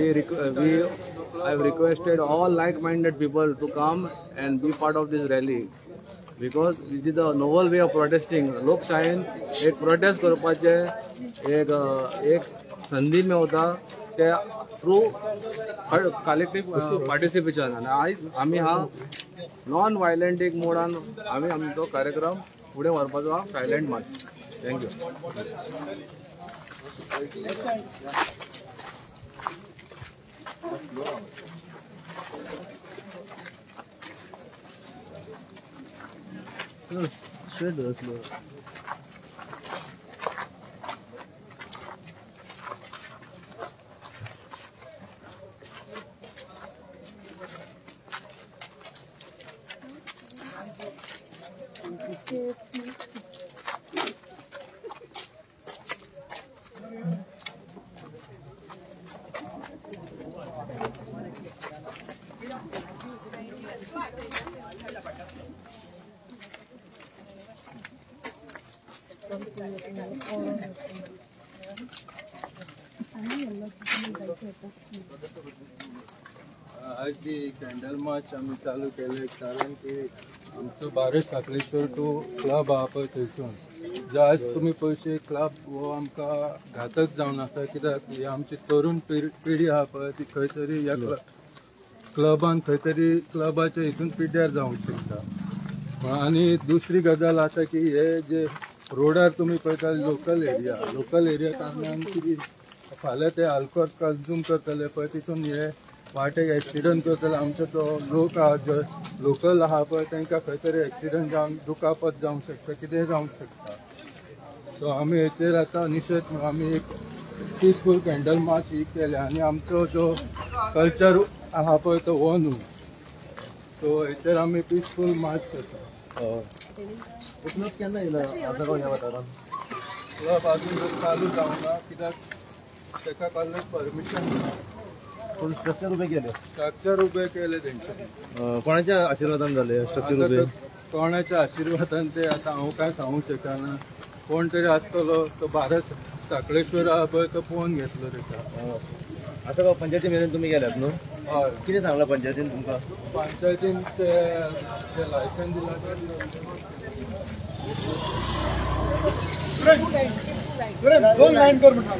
we have requested all like-minded people to come and be part of this rally because this is a novel way of protesting. लोकशाहीन एक prostate करपाचे एक संधी मेवता ते through collective participation आणि आज आम्ही हा नॉन वायलेंट मोडान आम्ही आमचो कार्यक्रम पुढे व्हरपाचो हा सायलेंट मार्च. थँक्यू. आज जी कॅन्डल मार्च आम्ही चालू केले कारण की आमचो भारत साखळेश्वर टू क्लब आहा पळय थंयसून जो आज तुम्ही पळयचे क्लब हो आमकां घातक जावन आसा कित्याक ही आमची तरुण पिढी आहा पळय ती खंय तरी ह्या क्लबान खंय तरी क्लबाच्या हितून पिड्ड्यार जावंक शकता. आनी दुसरी गजाल आसा की हे जे रोडार तुम्ही पळयता लोकल एरिया कारणान कितें फाल्यां ते अल्कोहोल कन्ज्यूम करतले पळय तितून हे वाटेक एक्सिडंट करतले आमचो तो लोक आहा जो लोकल आहा पळय तांकां खंय तरी एक्सिडंट जावन दुखापत जावंक शकता कितेंय जावंक शकता. सो आमी हेचेर आतां निशेध म्हणून आमी एक पिसफूल कॅन्डल मार्च ही केल्या आनी आमचो जो कल्चर आहा पळय तो हो न्हू सो हेचेर आमी पिसफूल मार्च करता. क्लब केन्ना येयला आतां ह्या वाठारान? क्लब अजून चालू जावना कित्याक ताका कसलें परमिशन ना. पूण स्ट्रक्चर उबे केले? स्ट्रक्चर उबे केले तेंच्यांनी. कोणाच्या आशिर्वादान जाले स्ट्रक्चर उबे? कोणाच्या आशिर्वादान ते आतां हांव काय सांगूंक शकना. कोण तरी आसतलो तो भारत साखळेश्वर आहा पळय तो पळोवन घेतलो ताका. आतां पंचायती मेरेन तुमी गेल्यात न्हू? हय. कितें सांगलां पंचायतीन तुमकां? पंचायतीन ते लायसन दिला दोन लाईन कर म्हणटा.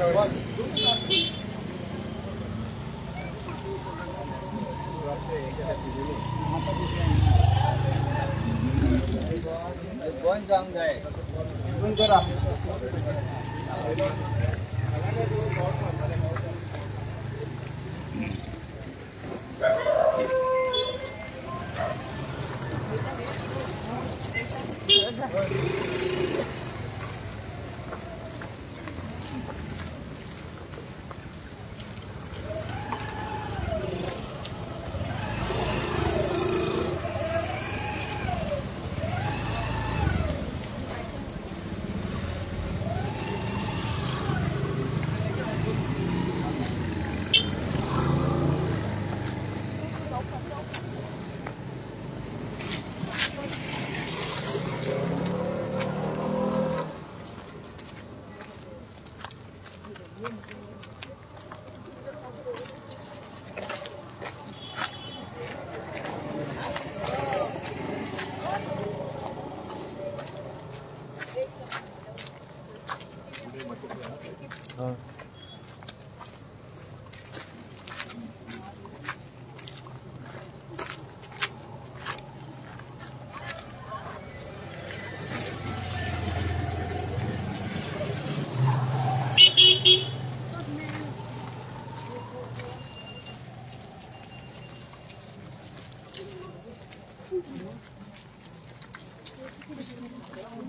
बंद जावंक जाय. बंद करा.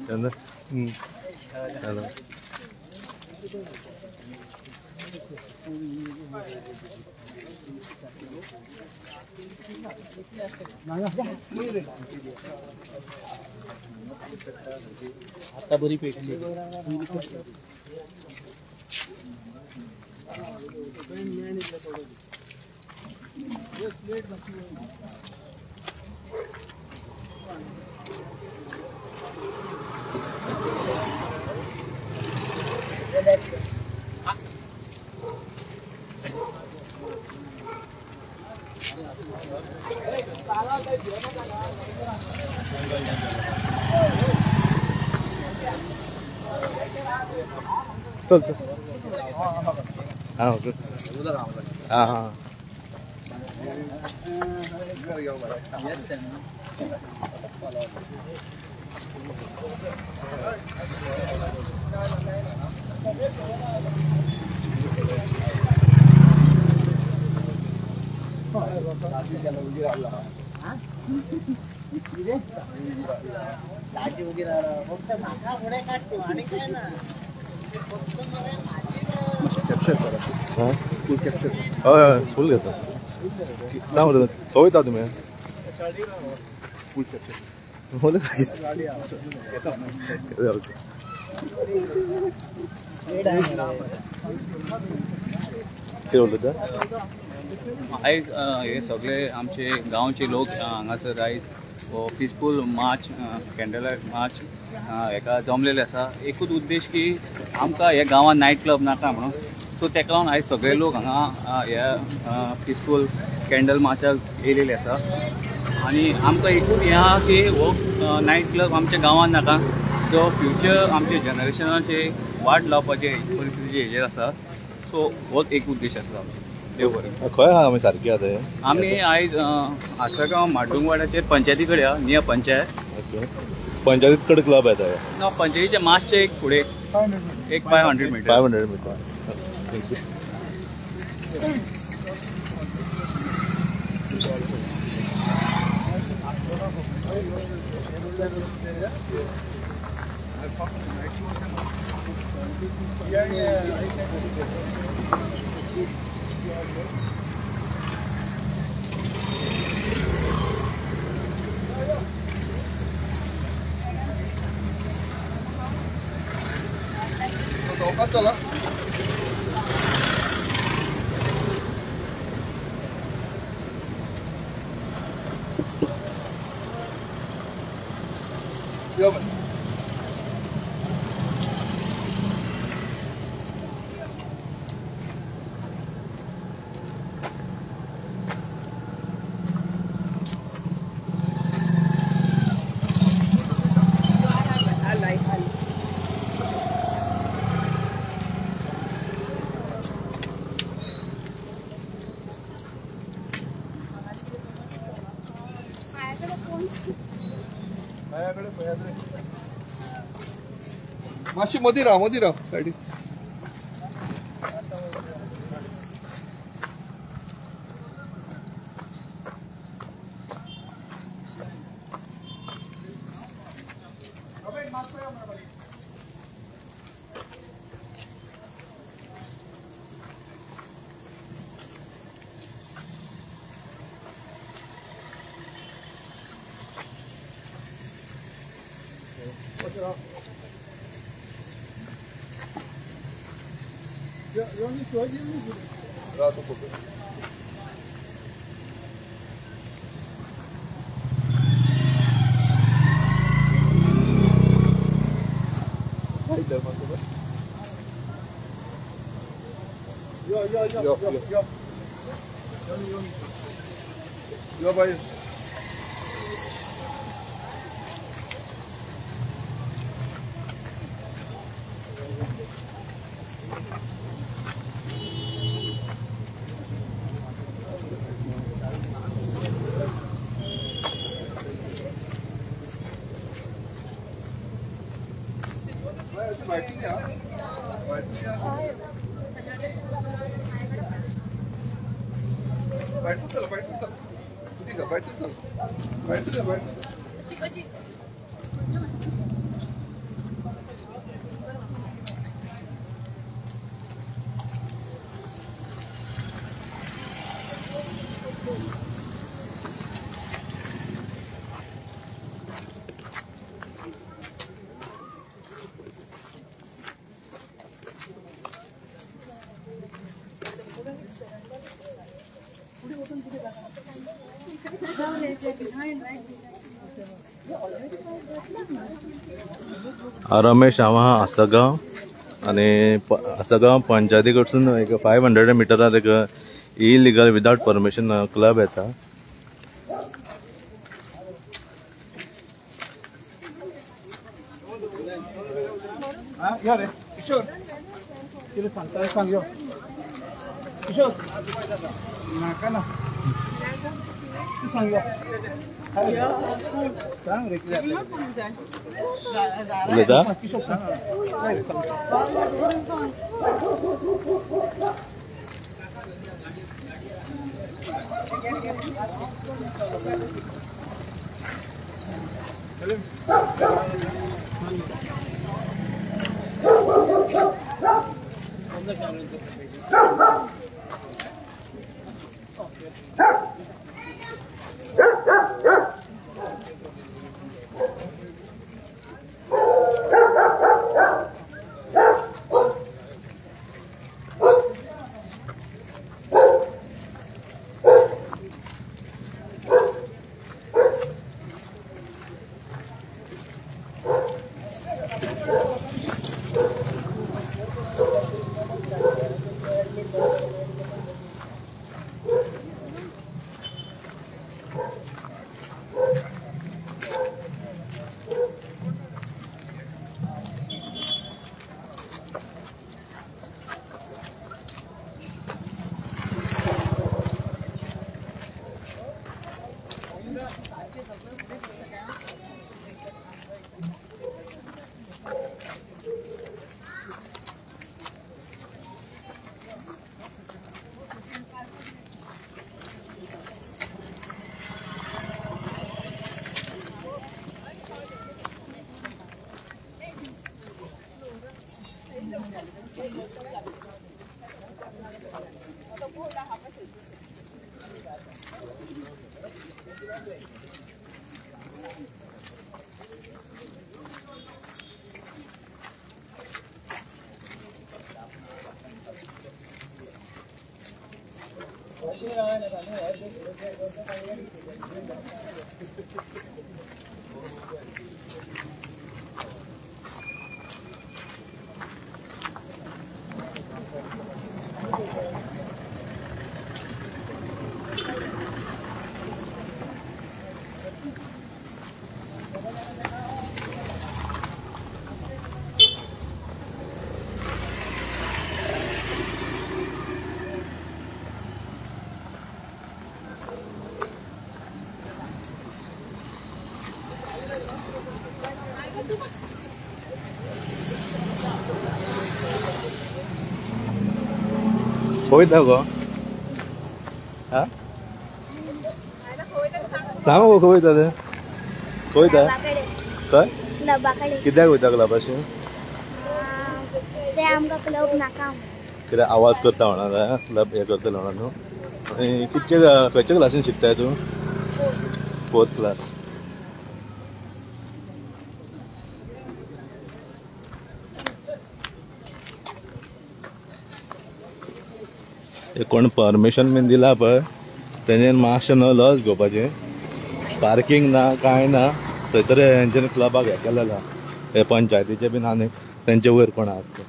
Hello. Hello. आता बरी पेटली. चल चल हाँ ओके हाँ हाँ हाँ हय फुल घेता सांग बरं खंय वयता तुमी बोल कितें उलयता आयज हे सगळे आमचे गांवचे लोक हांगासर आयज peaceful March candle light March हेका जमलेले आसा एकूच उद्देश की आमकां हे गांवांत नायट क्लब नाका म्हणून सो तेका लागून आयज सगळे लोक हांगा ह्या पिसफूल कॅन्डल मार्चाक येयलेले आसा आनी आमकां एकूच हें आहा की हो नायट क्लब आमच्या गांवांत नाका जो फ्युचर आमच्या जनरेशनाचे वाट लावपाचे परिस्थितीचे हेजेर आसा सो होच एक उद्देश आसा देव बरें खंय आहा आमी सारकी आहा ते आमी आयज आसगांव माड्डूंगवाड्याचेर पंचायती कडेन आहा नियर पंचायत ओके पंचायतीत कडेन क्लब येता ना पंचायतीच्या मातशे एक फुडें एक 500 मिटर 500 मिटर थँक्यू चला माशी मधी राहा साइडी यो भाई रमेश हांव आहा आसगांव आनी आसगांव पंचायती कडसून एक 500 मिटरार एक इलिगल विदाउट परमिशन क्लब येता. या रे किशोर किती सांगता सांग यो किशोर नाका ना तू सांग यो सांग रे किती उलयता किशोर सांग काय रे सांग वयता गो हा सांग गो खंय वयता ते खंय वयता खंय क्लबाकडे कित्याक वयता क्लबाशी ते आमकां क्लब नाका कित्याक आवाज करता म्हणा क्लब हे करतले म्हणा न्हू आनी कितके खंयच्या क्लासीन शिकताय तूं 4th क्लास कोण परमिशन बीन दिला पळय तेजें मातशें न्हू लज घेवपाचें पार्किंग ना कांय ना थंय तरी हेंच्यांनी क्लबाक हें केलेलां हे पंचायतीचे बीन आनी तेंचे वयर कोण आहात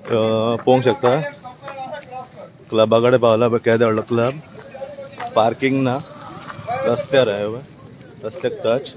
पळोवंक शकता क्लबा कडेन पावला पळय केदो व्हडलो क्लब पार्किंग ना रस्त्यार आहे रस्त्याक टच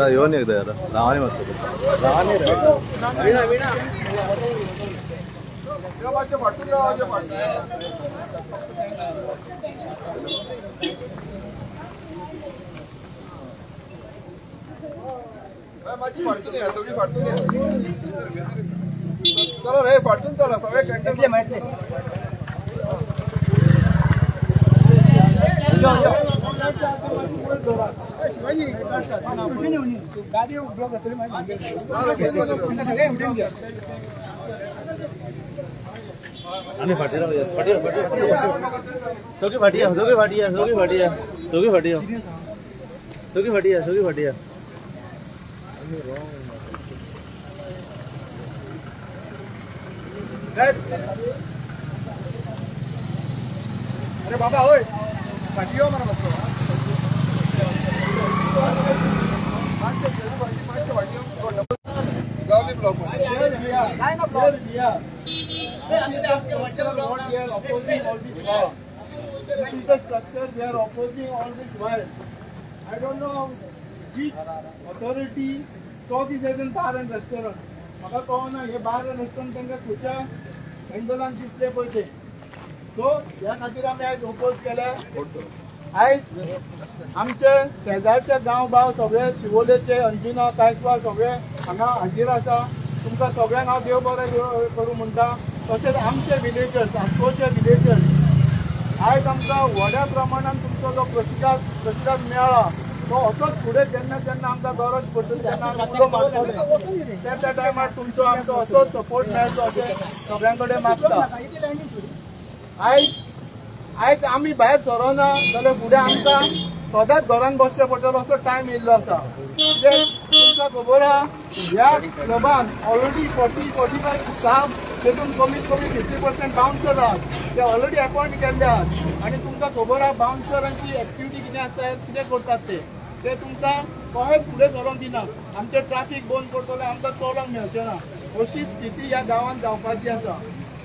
येऊन एकदा यार रावानी मस्त माझी फाटून या, फाटून या. चला रे फाटून चला सगळे कंटेंट माहिती शिवाजी गाडी ब्लॉक जातली माहिती आम्ही फाटी सगळी फाटी अरे बाबा होय फाटी हो मला बघतो गावली block structure they are opposing all this wire. I don't know which authority saw this as a bar and restaurant. म्हाका कळना हे बार एंड रेस्टॉरंट तांकां खुच्या हँडलान दिसले पळय सो ह्या खातीर आमी आयज ओपोज केल्या आयज आमचे शेजारचे गांव बाव सगळे शिवोलेचे अंजुना कांयसवार सगळे हांगा हाजीर आसा तुमकां सगळ्यांक हांव देव बरें करूं म्हणटा तशेंच आमचे विलेजर्स आसपासचे विलेजर्स आयज आमकां व्हड्या प्रमाणान तुमचो जो प्रतिसाद मेळ्ळा तो असोच फुडें जेन्ना जेन्ना आमकां गरज पडटली तेन्ना आमी उलो मारतले त्या टायमार तुमचो आमचो असोच सपोर्ट मेळचो अशें सगळ्यां कडेन मागता आयज आमी भायर सरोना जाल्यार फुडें आमकां सदांच घरान बसचें पडटलो असो टायम येयल्लो आसा कित्याक तुमकां खबर आहा ह्या क्लबान ऑलरेडी 40-45 स्टाफ तेतून कमीत कमी 50% बाउन्सर आहात ते ऑलरेडी अपॉइंट केल्ले आहात आनी तुमकां खबर आहा बाउन्सरांची एक्टिविटी कितें आसता कितें करतात ते तुमकां कशेंच फुडें सरोंक दिनात आमचें ट्राफीक बंद करतले आमकां चलोंक मेळचें ना अशी स्थिती ह्या गांवांत जावपाची आसा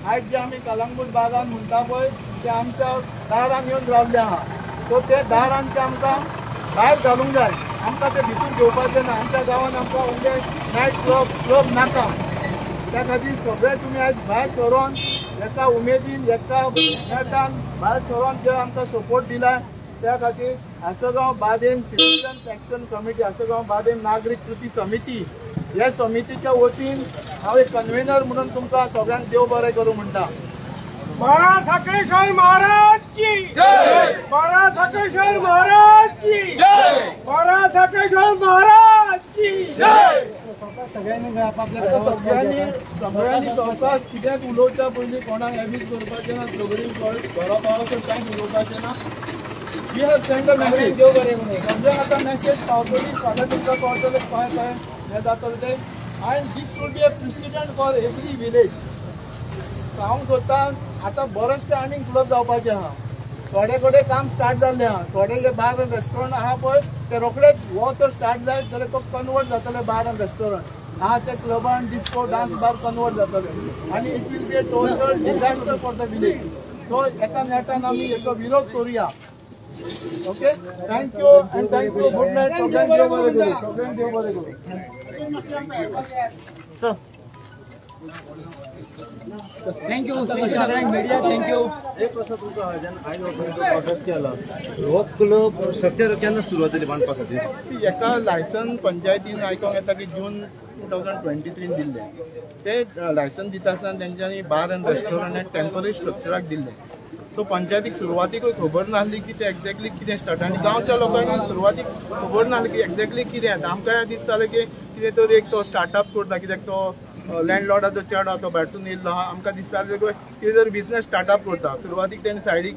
आयज जे आमी कलंगूट बागान म्हणटा पळय ते आमच्या दारान येवन रावल्ले आहा सो ते दारांचे आमकां भायर घालूंक जाय आमकां ते भितून घेवपाचें ना आमच्या गांवांत आमकां म्हणजे नायट क्लब नाका त्या खातीर सगळे तुमी आयज भायर सरोन एका उमेदीन एका नेटान भायर सरोन जे आमकां सपोर्ट दिला त्या खातीर Assagao Badem citizens action committee Assagao Badem नागरीक कृती समिती ह्या समितीच्या वतीन हांव एक कन्व्हेनर म्हणून तुमकां सगळ्यांक देव बरें करूं म्हणटा महाराज साखळेश्वर महाराज की जय महाराज साखळेश्वर महाराज की जय महाराज साखळेश्वर महाराज की जय सगळ्यांनी सावकाश कित्याक उलोवच्या पयलीं कोणाक एबीज करपाचें ना झगडीं घरा पावसां कांयच उलोवपाचें ना we have send a message देव बरें म्हणून सगळ्यांक आतां मेसेज पावतली फाल्यां तुमकां कळटलें काय हें जातलें तें आनी this should be a president for every village हांव सोदता आतां बरेचशे आनीक क्लब जावपाचे आहा थोडे कडेन काम स्टार्ट जाल्लें आहा थोडे बार एंड रेस्टॉरंट आहा पळय ते रोखडेच हो तर स्टार्ट जायत जाल्यार तो कन्वर्ट जातले बार एंड रेस्टॉरंट आहा ते क्लबान डिस्को डान्स बार कन्वर्ट जातले आनी it will be a total disaster for the village so एका नेटान आमी हेचो विरोध करुया okay thank you and thank you good night सगळ्यांक देव बरें करूं सर थँक्यू मिडिया थँक्यू एक प्रश्न तुमचो आयज प्रोटेस्ट केला हो क्लब स्ट्रक्चर केन्ना सुरवात जाली बांदपा खातीर एका लायसन पंचायतीन आयकोंक येता की जून 2023 दिल्ले ते लायसन दिता आसतना तेंच्यांनी बार एंड रेस्टॉरंट टेम्पररी स्ट्रक्चराक दिल्ले सो पंचायतीक सुरवातीकूय खबर नासली की ते एक्झॅक्टली कितें स्टार्ट आनी गांवच्या लोकांक सुरवातीक खबर नासली की एक्झॅक्टली कितें आतां आमकां दिसतालें की कितें तरी एक तो स्टार्टअप करता कित्याक तो लँडलॉर्डाचो चेडो तो भायरसून येयल्लो आहा आमकां दिसतालें कितें तरी बिझनेस स्टार्टअप करता सुरवातीक तेणें सायडीक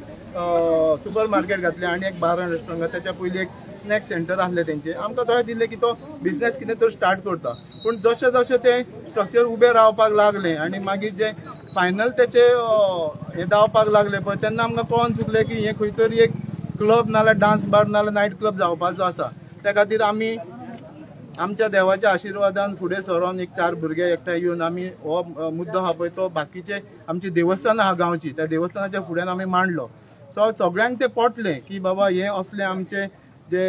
सुपर मार्केट घातलें आनी एक बार एंड रेस्टॉरंट त्याच्या पयलीं एक स्नॅक सेंटर आसलें तेंचें आमकां थंय दिल्लें की तो बिझनेस कितें तरी स्टार्ट करता पूण जशें जशें तें स्ट्रक्चर उबें रावपाक लागलें आनी मागीर जें फायनल तेचे हे जावपाक लागले पळय तेन्ना आमकां कळोन चुकलें की हे खंय तरी एक क्लब नाल्यार डान्स बार नाल्यार नायट क्लब जावपाचो आसा त्या खातीर आमी आमच्या देवाच्या आशिर्वादान फुडें सरोन एक 4 भुरगे एकठांय येवन आमी हो मुद्दो आहा पळय तो बाकीचे आमची देवस्थान आहा गांवची त्या देवस्थानाच्या फुड्यान आमी मांडलो सो सगळ्यांक ते पटलें की बाबा हे असले आमचे जे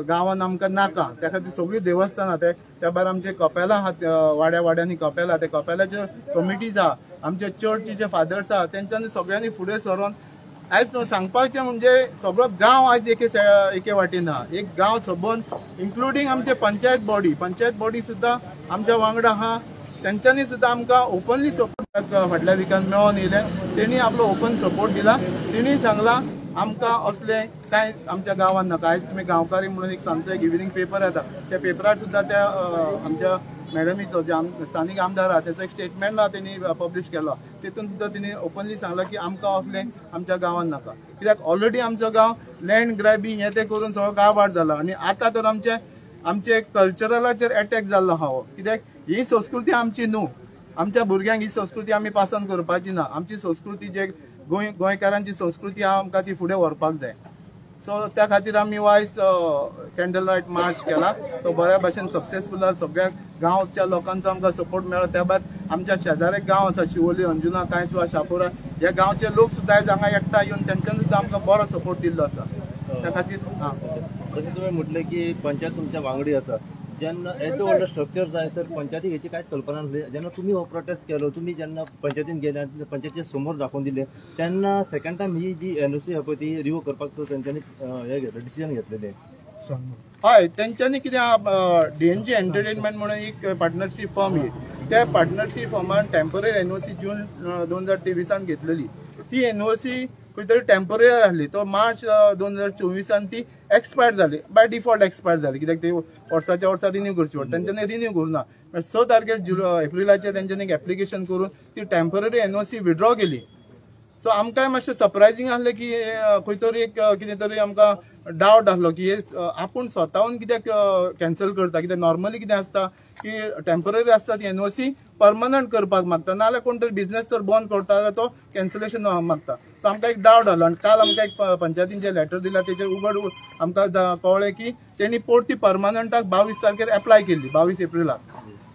गांवान आमकां नाका त्या खातीर सगळीं देवस्थानां त्या भायर आमचे कपेलां आहात वाड्या वाड्यांनी कपेलां ते कपेलाच्यो कमिटीज आहा आमचे चर्चीचे फादर्स आहा तेंच्यांनी सगळ्यांनी फुडें सरोन आयज सांगपाचें म्हणजे सगळो गांव आयज एके वाटेन आहा एक गांव सबंद इन्क्लुडींग आमचे पंचायत बॉडी सुद्दां आमच्या वांगडा आहा त्यांच्यानी सुद्धा आमकां ओपनली सपोर्ट फाटल्या विकान मेळोन येयले. तेणी आपलो ओपन सपोर्ट दिला. तेणी सांगला आमकां असले कांय आमच्या गांवांत नाका. आयज तुमी गांवकारी म्हणून एक सांजचो एक इव्हिनिंग पेपर येता, त्या पेपरार सुद्धा त्या आमच्या मॅडमीचो जे स्थानीक आमदार आहा त्याचा एक स्टेटमेंट तेणी पब्लीश केलो. तितून सुद्धा तिने ओपनली सांगला की आमकां असले आमच्या गांवांत नाका. कित्याक ऑलरेडी आमचो गांव लँड ग्रॅबिंग हे ते करून सगळो गांवार जाला आनी आतां तर आमचे कल्चरलाचेर अटॅक जाल्लो आहा. कित्याक ही संस्कृती आमची न्हू. आमच्या भुरग्यांक ही संस्कृती आमी पास ऑन करपाची ना. आमची संस्कृती जे गोंयकारांची संस्कृती आहा आमकां ती फुडें व्हरपाक जाय. सो त्या खातीर आमी वायज कॅन्डल लायट मार्च केला. तो बऱ्या भशेन सक्सेसफूल आसा. सगळ्या गांवच्या लोकांचो आमकां सपोर्ट मेळ्ळो. त्या भायर आमच्या शेजारी गांव आसा शिवोली, अंजुना, कांयसवा, शापोरा ह्या गांवचे लोक सुद्धा आयज हांगा एकठांय येवन तेंच्यान सुद्धा आमकां बरो सपोर्ट दिल्लो आसा. त्या खातीर जशें तुवें म्हटलें की पंचायत तुमच्या वांगडी आसा. जेन्ना येदो व्हडलो स्ट्रक्चर जाय तर पंचायतीक हेची कांयच कल्पना नासली. जेन्ना तुमी हो प्रोटेस्ट केलो, तुमी जेन्ना पंचायतीन गेले आनी पंचायतीच्या समोर दाखोवन दिले, तेन्ना सेकंड टायम ही जी एनओसी आहा पळय ती रिव्यू करपाक तेंच्यांनी हे डिसिजन घेतलेलें. हय, तेंच्यांनी कितें डीएनजी एंटरटेनमेंट म्हणून एक पार्टनरशीप फॉर्म येयली. त्या पार्टनरशीप फॉर्मान टेम्पररी एनओसी जून 2023 घेतलेली. ती एनओसी खंय तरी टेम्पररी आसली. तो मार्च 2024 ती एक्सपायर जाली. बाय डिफॉल्ट एक्सपायर जाली. कित्याक ते वर्साच्या वर्सा रिन्यू करची पडटा. तेंच्यांनी रिन्यू करुना. 6 तारखेर एप्रिलाचेर तेंच्यांनी एक एप्लिकेशन करून ती टेम्पररी एनओसी विड्रॉ केली. सो आमकांय मातशें सरप्रायझींग आसलें की खंय तरी एक कितें तरी आमकां डावट आसलो की आपूण स्वताहून कित्याक कॅन्सल करता. कित्याक नॉर्मली कितें आसता की टेम्पररी आसता ती एनओसी परमनंट करपाक मागता, नाल्यार कोण तरी बिझनेस जर बंद करता जाल्यार तो कॅन्सलेशन मागता. सो आमकां एक डावट आसलो. आनी काल आमकां एक पंचायतीन जे लेटर दिला तेचेर उगड आमकां कळ्ळें की तेणी परती परमनंटाक 22 तारखेर एप्लाय केल्ली, 22 एप्रिलाक.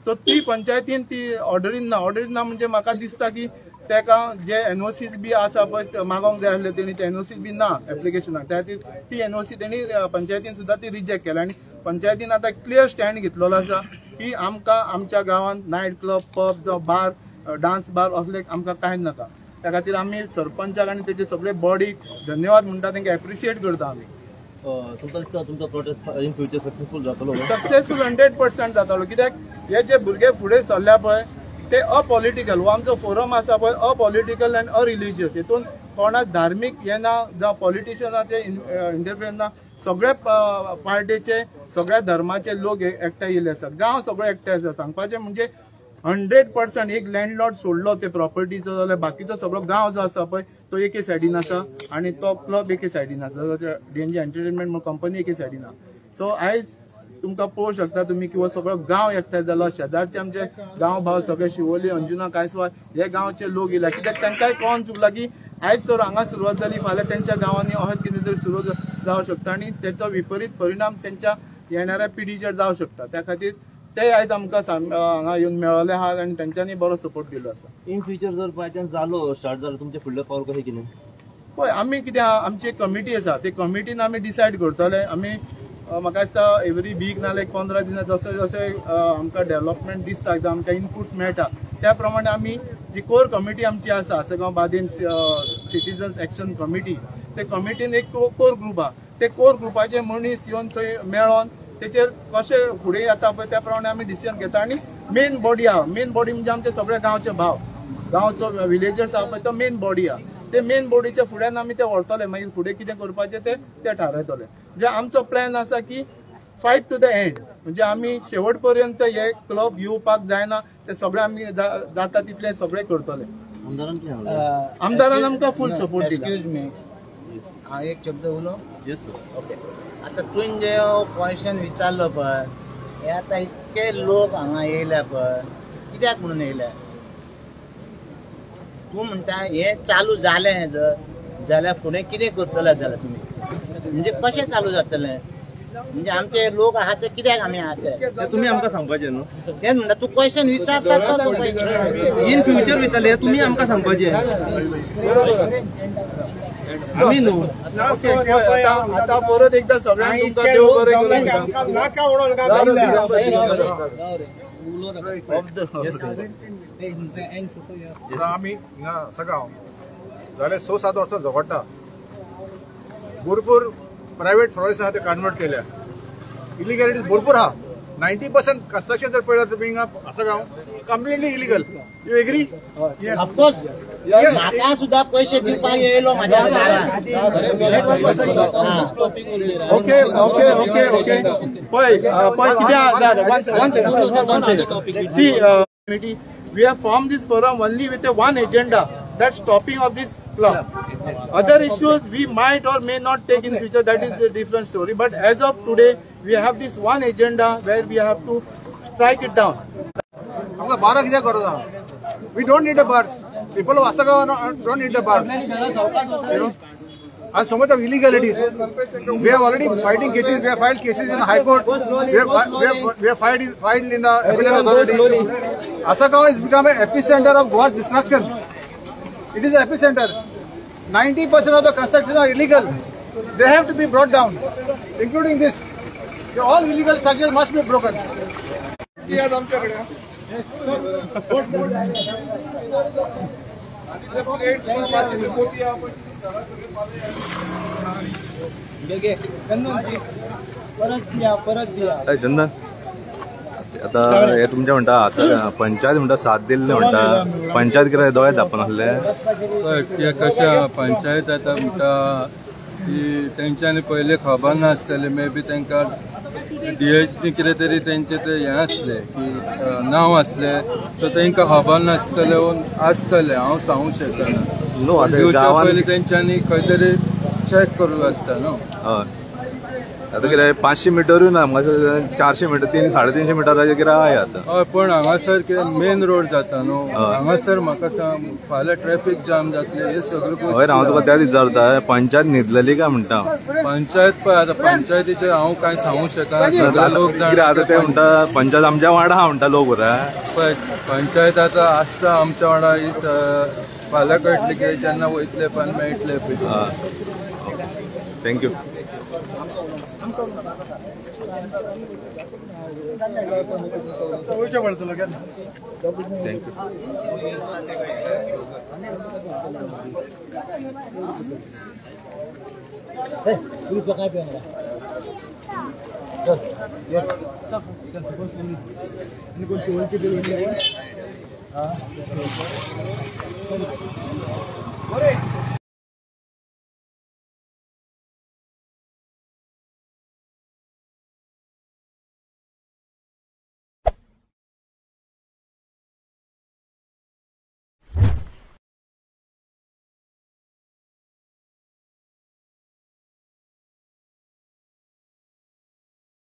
सो ती पंचायतीन ती ऑर्डरीन ना म्हणजे म्हाका दिसता की तेका जे एनओसीज बी आसा पळय मागोवंक जाय आसले तेणी ते एनओसीज बी ना एप्लिकेशनाक. त्या खातीर ती एनओसी तेणी पंचायतीन सुद्धा ती रिजेक्ट केल्या. आनी पंचायतीन आतां क्लियर स्टँड घेतलेलो आसा की आमकां आमच्या गांवांत नायट क्लब, पब जावं बार, डान्स बार असले आमकां कांयच नाका. त्या खातीर आमी सरपंचाक आनी तेचे सगळे बॉडीक धन्यवाद म्हणटा, तांकां एप्रिशिएट करता आमी. तुमकां दिसता तुमचो प्रोटेस्ट इन फ्युचर सक्सेसफूल जातलो? सक्सेसफूल 100% जातलो. कित्याक हे जे भुरगे फुडें सरल्या पळय ते अपॉलिटिकल. हो आमचो फोरम आसा पळय अपॉलिटिकल अँड अरिलिजियस. हितून कोणाक धार्मीक हे ना जावं पॉलिटिशियनाचे इंटरफियरन्स ना. सगळे पार्टीचे सगळ्या धर्माचे लोक एकठांय येयले आसात. गांव सगळो एकठांय आसा. सांगपाचें म्हणजे 100% एक लँडलॉर्ड सोडलो ते प्रॉपर्टीचो जाल्यार बाकीचो सगळो गांव जो आसा पळय तो एके सायडीन आसा आनी तो क्लब एके सायडीन आसा. डीएनजी एंटरटेनमेंट म्हणून कंपनी एके सायडीन आसा. सो आयज तुमकां पळोवंक शकता तुमी किंवा सगळो गांव एकठांय जालो. शेजारचे आमचे गांव भाव सगळे शिवोली, अंजुना, कांयसवा हे गांवचे लोक येयला. कित्याक तांकांय कळोन चुकला की आयज तर हांगा सुरवात जाली, फाल्यां तेंच्या गांवांनी अशें कितें तरी सुरू जावं शकता आनी तेचो विपरीत परिणाम तेंच्या येणाऱ्या पिढीचेर जावं शकता. त्या खातीर ते आयज आमकां हांगा येवन मेळ्ळले आहात आनी तेंच्यांनी बरो सपोर्ट दिलो आसा. इन फ्युचर जर बाय चान्स जालो स्टार्ट जालो तुमचे फुडले पावल कशें कितें? पळय आमी कितें आमची एक कमिटी आसा. ते कमिटीन आमी डिसायड करतले. आमी म्हाका दिसता एवरी वीक नाल्यार 15 दिसां जशें जशें आमकां डेव्हलपमेंट दिसता आमकां इनपुट्स मेळटा त्या प्रमाणे आमी जी कोर कमिटी आमची आसा आसगांव बादेम सिटीजन्स एक्शन कमिटी, ते कमिटीन एक कोर ग्रुप आहा. ते कोर ग्रुपाचे मनीस येवन थंय मेळोन तेचेर कशें फुडें येता पळय त्या प्रमाणे आमी डिसिजन घेता. आनी मेन बॉडी आहा. मेन बॉडी म्हणजे आमचे सगळे गांवचे भाव, गांवचो विलेजर्स आहा पळय तो मेन बॉडी आहा. ते मेन बॉडीच्या फुड्यान आमी ते व्हरतले. मागीर फुडें कितें करपाचें ते थारायतले. म्हणजे आमचो प्लॅन आसा की फायट टू द एंड. म्हणजे आमी शेवट पर्यंत हे क्लब येवपाक जायना. ते सगळे आमी जाता तितले सगळे करतले. आमदारान आमकां फूल सपोर्ट दिला. एक्सक्यूज मी, हांव एक शब्द उलो. Yes sir. ओके. आतां तुवें जे क्वेश्चन विचारलो पळय हे आतां इतके लोक हांगा येयल्या पळय कित्याक म्हणून येयल्या? तूं म्हणटा हे चालू जालें जर जाल्यार फुडें कितें करतले जाल्यार तुमी? म्हणजे कशें चालू जातलें? म्हणजे आमचे लोक आहात ते कित्याक आमी आहात ते तुमी आमकां सांगपाचें न्हू. तेच म्हणटा तूं क्वेश्चन विचारता इन फ्युचर वयतले तुमी आमकां सांगपाचें आमी न्हू. आता परत एकदा सगळ्यांक तुमकां देव बरें करूं. आमी हिंगा सगांव जाले 6-7 वर्सां झगडटा. भरपूर प्रायव्हेट फॉरेस्ट आहा ते कन्वर्ट केल्या. इलिगॅलिटीज भरपूर आहा. 90% construction that players are being up Asagaon, completely illegal. You agree? Of course म्हाका सुद्धा पैसे दिवपाक येयलो माझ्या घरात Okay. See, we have formed this forum only with one agenda, that's stopping of this club. Other issues we might or may not take in future, that is a different story. But as of today, we have this one agenda where we have to strike it down. आमकां बारा कित्याक गरज आहा? We don't need the bars. People of Asagaon don't need the bars. You know? And so much of illegalities. We have already fighting cases. We have filed cases in the High Court. We have filed in the Appellate Authority. Asagaon has become an epicenter of Goa's destruction. It is an epicenter. 90% of the constructions are illegal. They have to be brought down, including this. All illegal structures must be broken. चंदन आता हे तुमचे म्हणटा असं पंचायत म्हणटा साथ दिल्ले म्हणटा पंचायत कितें दोळे धांपून आसले ते कशें पंचायत आतां म्हणटा की तेंच्यांनी पयलीं खबर नासतलें मे बी तांकां DH कितें तरी तेंचे ते हें आसलें की नांव आसलें सो तांकां खबर नासतलें आसतलें हांव सांगूंक शकना न्हू आतां पयलीं तेंच्यांनी खंय तरी चॅक करूंक आसता न्हू हय आता कितें 500 मिटरूय ना म्हाका 400 मिटर 350 मिटराचे कितें आहाय आतां हय पण हांगासर कितें मेन रोड जाता न्हू हांगासर म्हाका सांग फाल्यां ट्रॅफिक जाम जातले हे सगळे हय हांव तुका त्या विचारता पंचायत न्हिदलेली काय म्हणटा पंचायत पळय आतां पंचायतीचें हांव कांय सांगूंक शकना सगळे लोक कितें आतां ते म्हणटा पंचायत आमच्या वांगडा आहा म्हणटा लोक पळय पंचायत आतां आसता आमच्या वांगडा ही फाल्यां कळटलें की जेन्ना वयतले पण मेळटले पळय थँक्यू Thank you.